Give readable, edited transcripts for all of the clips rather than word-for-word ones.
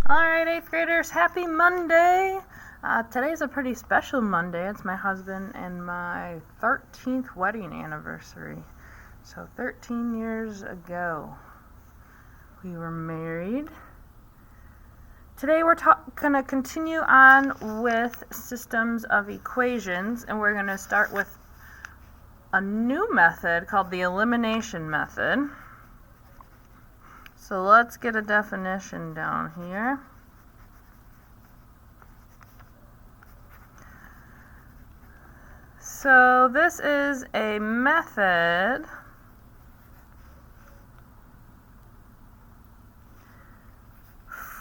Alright, 8th graders, happy Monday! Today's a pretty special Monday. It's my husband and my 13th wedding anniversary. So 13 years ago, we were married. Today we're going to continue on with systems of equations, and we're going to start with a new method called the elimination method. So let's get a definition down here. So this is a method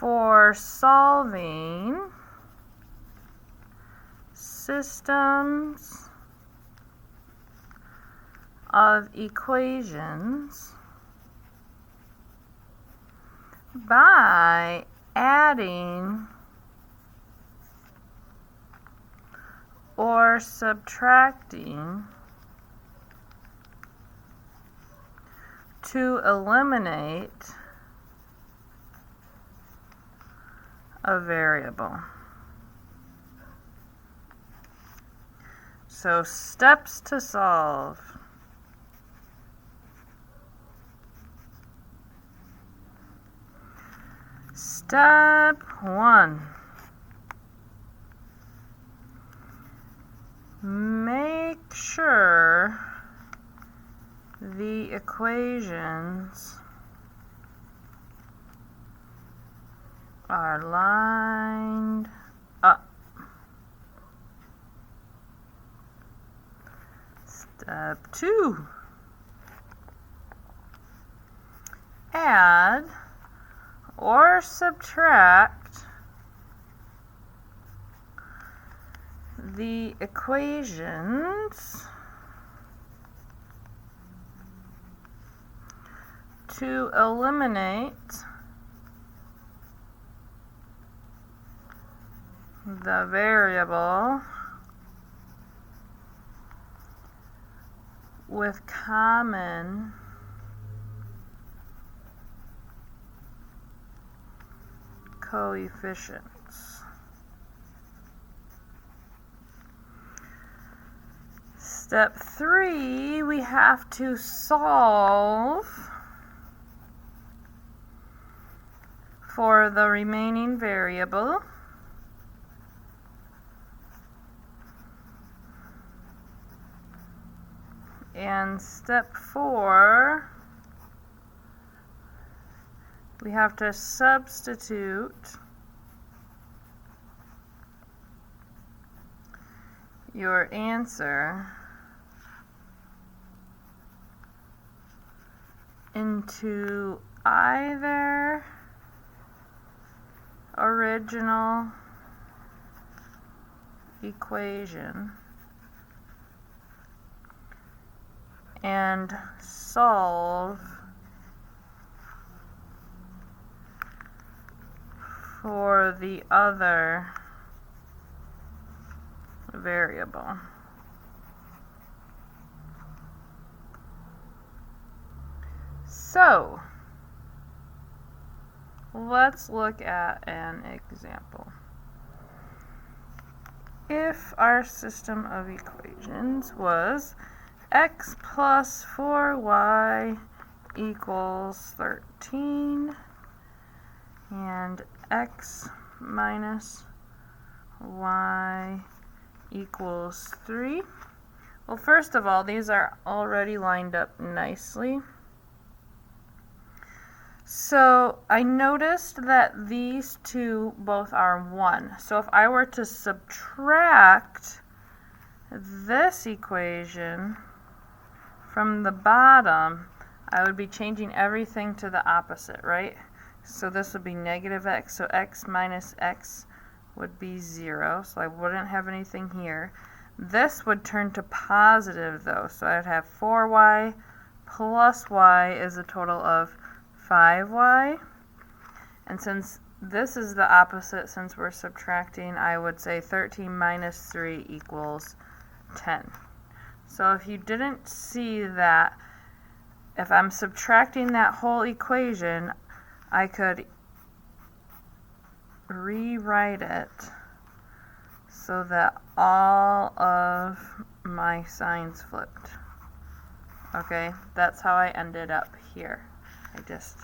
for solving systems of equations by adding or subtracting to eliminate a variable. So steps to solve. Step 1. Make sure the equations are lined up. Step 2. Add or subtract the equations to eliminate the variable with common coefficients. Step 3, we have to solve for the remaining variable. And step 4, we have to substitute your answer into either original equation and solve for the other variable. So, let's look at an example. If our system of equations was x plus 4y equals 13 and x minus y equals 3. Well, first of all, these are already lined up nicely. So I noticed that these two both are 1. So if I were to subtract this equation from the bottom, I would be changing everything to the opposite, right? So this would be negative x, so x minus x would be 0, so I wouldn't have anything here. This would turn to positive though, so I'd have 4y plus y is a total of 5y. And since this is the opposite, since we're subtracting, I would say 13 minus 3 equals 10. So if you didn't see that, if I'm subtracting that whole equation, I could rewrite it so that all of my signs flipped. Okay, that's how I ended up here. I just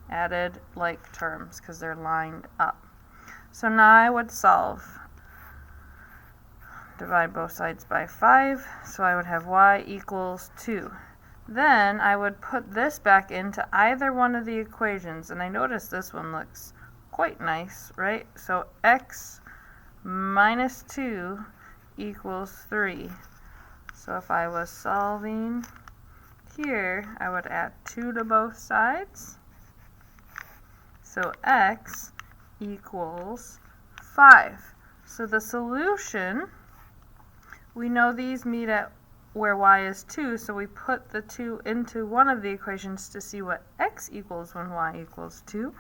added like terms because they're lined up. So now I would solve. Divide both sides by 5, so I would have y equals 2. Then I would put this back into either one of the equations, and I notice this one looks quite nice, right? So x minus 2 equals 3. So if I was solving here, I would add 2 to both sides. So x equals 5. So the solution, we know these meet at where y is 2, so we put the 2 into one of the equations to see what x equals when y equals 2.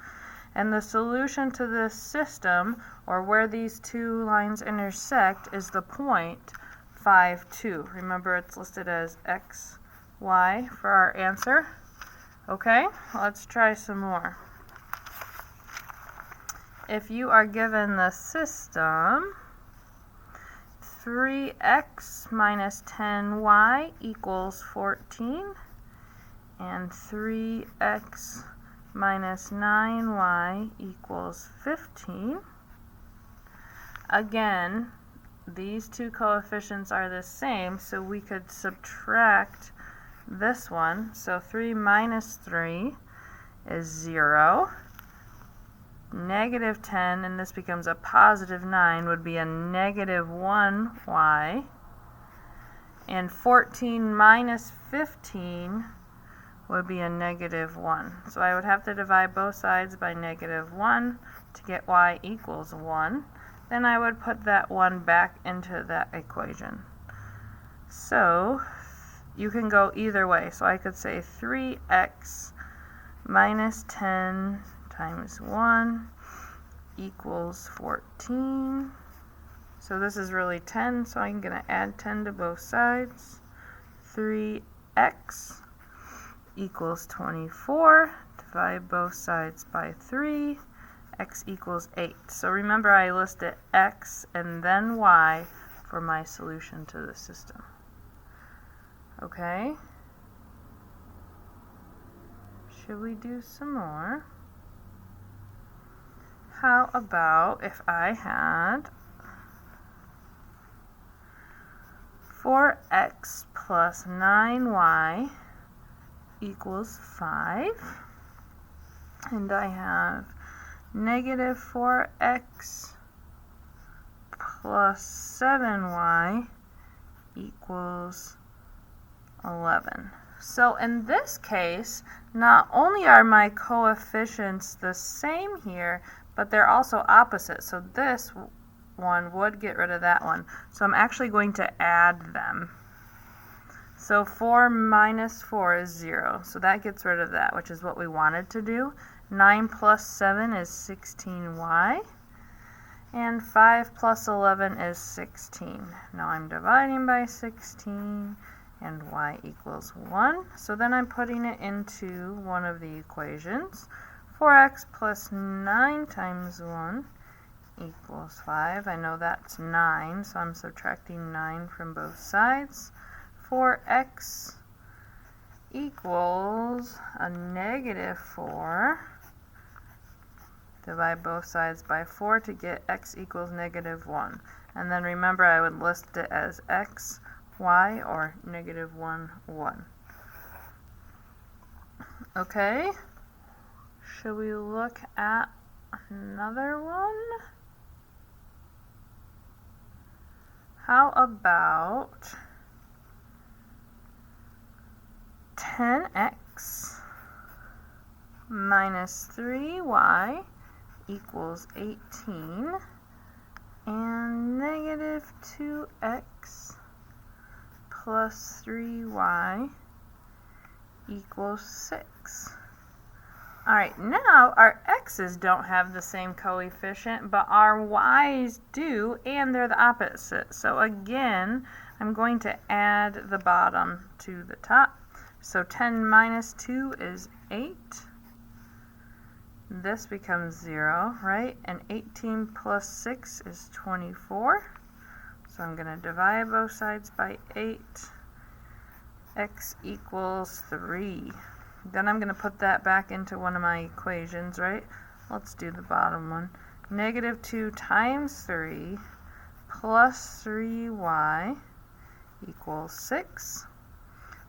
And the solution to this system, or where these two lines intersect, is the point 5, 2. Remember, it's listed as x, y for our answer. Okay, let's try some more. If you are given the system 3x minus 10y equals 14, and 3x minus 9y equals 15. Again, these two coefficients are the same, so we could subtract this one. So 3 minus 3 is 0. Negative 10, and this becomes a positive 9, would be a negative 1y. And 14 minus 15 would be a negative 1. So I would have to divide both sides by negative 1 to get y equals 1. Then I would put that 1 back into that equation. So you can go either way. So I could say 3x minus 10 times 1 equals 14. So this is really 10, so I'm going to add 10 to both sides. 3x equals 24. Divide both sides by 3. X equals 8. So remember, I listed x and then y for my solution to the system. Okay? Should we do some more? How about if I had 4x plus 9y equals 5, and I have negative 4x plus 7y equals 11. So in this case, not only are my coefficients the same here, but they're also opposite. So this one would get rid of that one. So I'm actually going to add them. So 4 minus 4 is 0. So that gets rid of that, which is what we wanted to do. 9 plus 7 is 16y. And 5 plus 11 is 16. Now I'm dividing by 16, and y equals 1. So then I'm putting it into one of the equations. 4x plus 9 times 1 equals 5. I know that's 9, so I'm subtracting 9 from both sides. 4x equals a negative 4. Divide both sides by 4 to get x equals negative 1. And then remember, I would list it as x, y, or negative 1, 1. Okay? Should we look at another one? How about 10x minus 3y equals 18, and negative 2x plus 3y equals 6. Alright, now our x's don't have the same coefficient, but our y's do, and they're the opposite. So again, I'm going to add the bottom to the top. So 10 minus 2 is 8. this becomes 0, right? And 18 plus 6 is 24. So I'm going to divide both sides by 8. X equals 3. Then I'm going to put that back into one of my equations, right? Let's do the bottom one. Negative 2 times 3 plus 3y equals 6.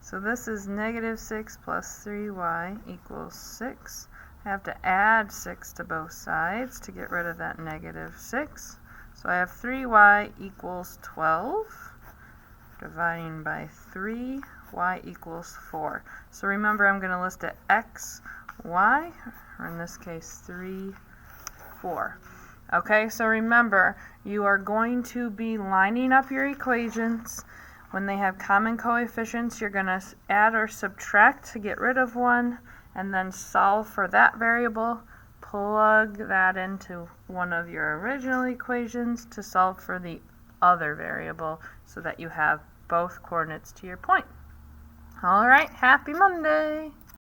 So this is negative 6 plus 3y equals 6. I have to add 6 to both sides to get rid of that negative 6. So I have 3y equals 12. Dividing by 3, y equals 4. So remember, I'm going to list it x, y, or in this case 3, 4. Okay, so remember, you are going to be lining up your equations. When they have common coefficients, you're going to add or subtract to get rid of one, and then solve for that variable. Plug that into one of your original equations to solve for the other variable so that you have both coordinates to your point. All right, happy Monday!